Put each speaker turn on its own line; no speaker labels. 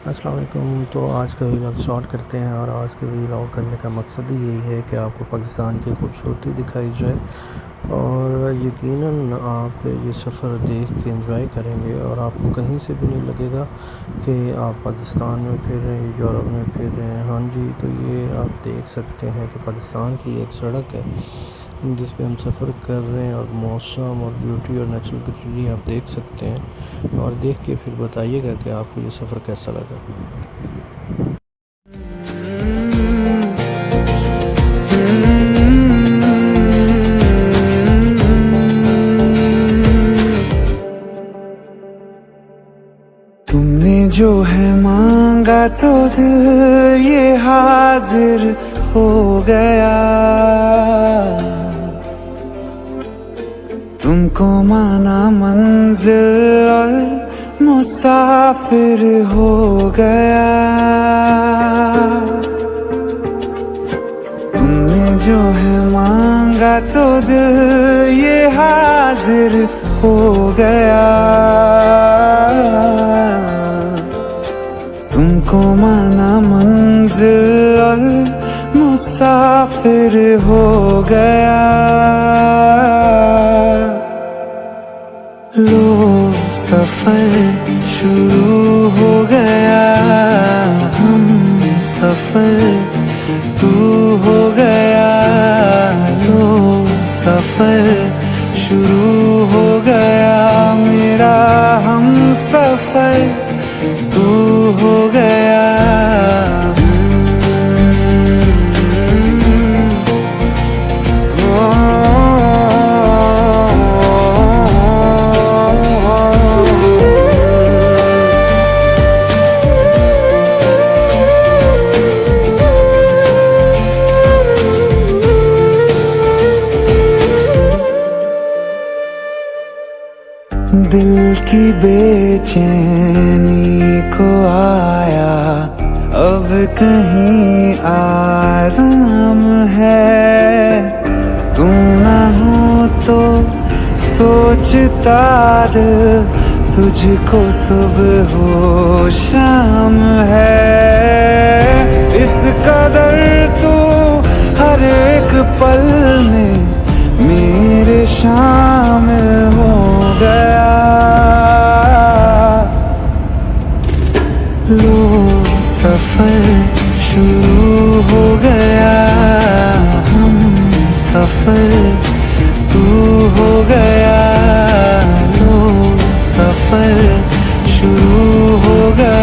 अस्सलाम वालेकुम। तो आज का व्लॉग स्टार्ट करते हैं और आज के व्लॉग करने का मकसद ही यही है कि आपको पाकिस्तान की खूबसूरती दिखाई जाए और यकीनन आप ये सफ़र देख के एंजॉय करेंगे और आपको कहीं से भी नहीं लगेगा कि आप पाकिस्तान में फिर रहे हैं, यूरोप में फिर रहे हैं। हाँ जी, तो ये आप देख सकते हैं कि पाकिस्तान की एक सड़क है जिस पे हम सफ़र कर रहे हैं और मौसम और ब्यूटी और नेचुरल ब्यूटी आप देख सकते हैं और देख के फिर बताइएगा कि आपको ये सफ़र कैसा लगा।
तुमने जो है मांगा तो दिल ये हाजिर हो गया। तुमको माना मंजिल और मुसाफिर हो गया। तुमने जो है मांगा तो दिल ये हाजिर हो गया। तुमको माना मंजिल और मुसाफिर हो गया। लो सफर शुरू हो गया। हम सफर तू हो गया। लो सफर शुरू हो गया। मेरा हम सफर तू हो गया। दिल की बेचैनी को आया अब कहीं आराम है। तू ना हो तो सोचता दिल तुझको सुबह हो शाम है। इस कदर तू हर एक पल में मेरे शामिल हो गया। लो सफर शुरू हो गया। हम सफर तू हो गया। लो सफर शुरू हो गया।